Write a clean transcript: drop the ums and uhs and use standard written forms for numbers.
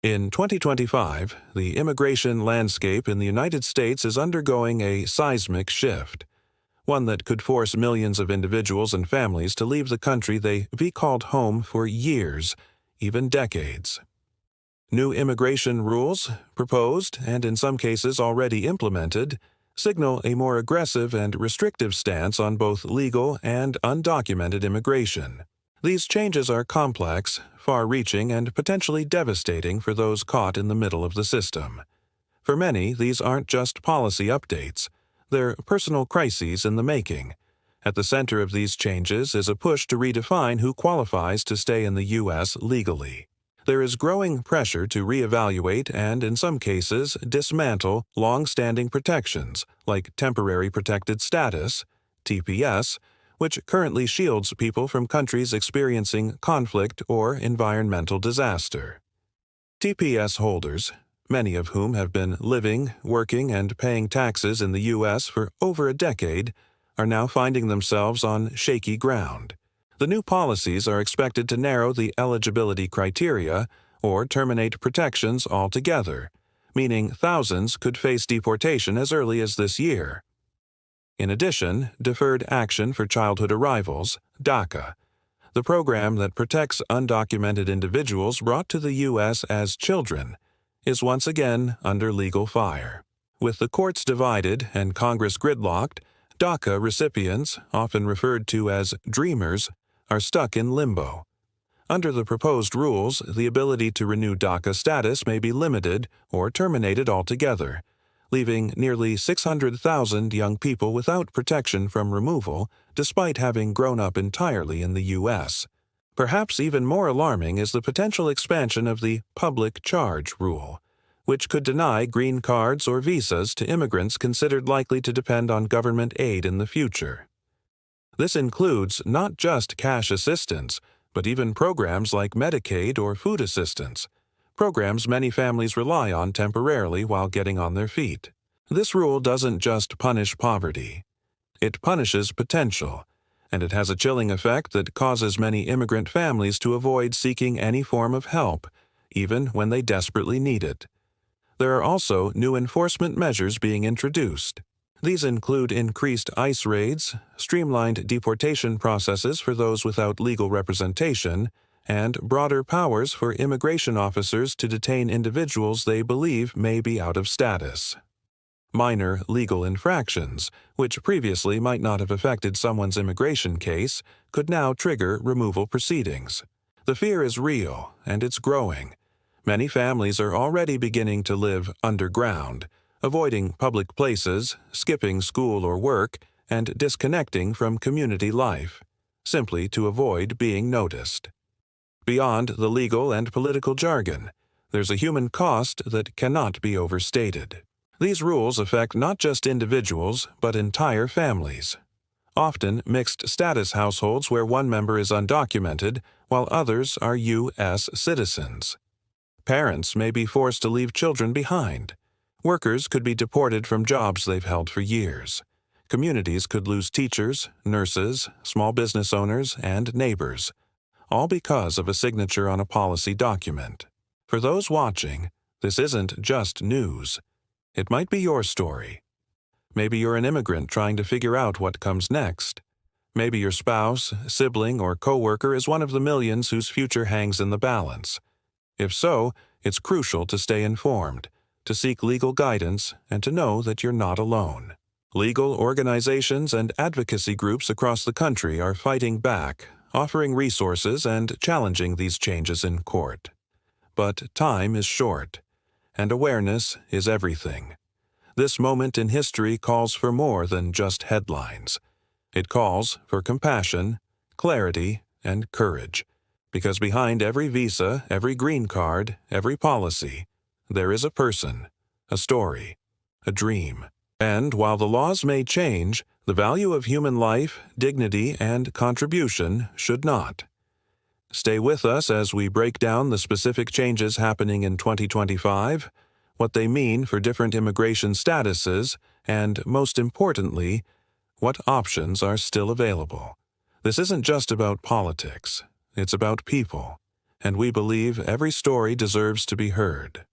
In 2025, the immigration landscape in the United States is undergoing a seismic shift, one that could force millions of individuals and families to leave the country they've called home for years, even decades. New immigration rules, proposed and in some cases already implemented, signal a more aggressive and restrictive stance on both legal and undocumented immigration. These changes are complex, far-reaching, and potentially devastating for those caught in the middle of the system. For many, these aren't just policy updates. They're personal crises in the making. At the center of these changes is a push to redefine who qualifies to stay in the U.S. legally. There is growing pressure to reevaluate and, in some cases, dismantle long-standing protections like temporary protected status, TPS, which currently shields people from countries experiencing conflict or environmental disaster. TPS holders, many of whom have been living, working, and paying taxes in the U.S. for over a decade, are now finding themselves on shaky ground. The new policies are expected to narrow the eligibility criteria or terminate protections altogether, meaning thousands could face deportation as early as this year. In addition, Deferred Action for Childhood Arrivals, DACA, the program that protects undocumented individuals brought to the U.S. as children, is once again under legal fire. With the courts divided and Congress gridlocked, DACA recipients, often referred to as dreamers, are stuck in limbo. Under the proposed rules, the ability to renew DACA status may be limited or terminated altogether, leaving nearly 600,000 young people without protection from removal despite having grown up entirely in the U.S. Perhaps even more alarming is the potential expansion of the public charge rule, which could deny green cards or visas to immigrants considered likely to depend on government aid in the future. This includes not just cash assistance, but even programs like Medicaid or food assistance, programs many families rely on temporarily while getting on their feet. This rule doesn't just punish poverty. It punishes potential, and it has a chilling effect that causes many immigrant families to avoid seeking any form of help, even when they desperately need it. There are also new enforcement measures being introduced. These include increased ICE raids, streamlined deportation processes for those without legal representation, and broader powers for immigration officers to detain individuals they believe may be out of status. Minor legal infractions, which previously might not have affected someone's immigration case, could now trigger removal proceedings. The fear is real, and it's growing. Many families are already beginning to live underground, avoiding public places, skipping school or work, and disconnecting from community life, simply to avoid being noticed. Beyond the legal and political jargon, there's a human cost that cannot be overstated. These rules affect not just individuals, but entire families. Often mixed-status households where one member is undocumented, while others are U.S. citizens. Parents may be forced to leave children behind. Workers could be deported from jobs they've held for years. Communities could lose teachers, nurses, small business owners, and neighbors, all because of a signature on a policy document. For those watching, this isn't just news. It might be your story. Maybe you're an immigrant trying to figure out what comes next. Maybe your spouse, sibling, or coworker is one of the millions whose future hangs in the balance. If so, it's crucial to stay informed, to seek legal guidance, and to know that you're not alone. Legal organizations and advocacy groups across the country are fighting back, offering resources and challenging these changes in court. But time is short, and awareness is everything. This moment in history calls for more than just headlines. It calls for compassion, clarity, and courage, because behind every visa, every green card, every policy, there is a person, a story, a dream. And while the laws may change, the value of human life, dignity, and contribution should not. Stay with us as we break down the specific changes happening in 2025, what they mean for different immigration statuses, and, most importantly, what options are still available. This isn't just about politics. It's about people. and we believe every story deserves to be heard.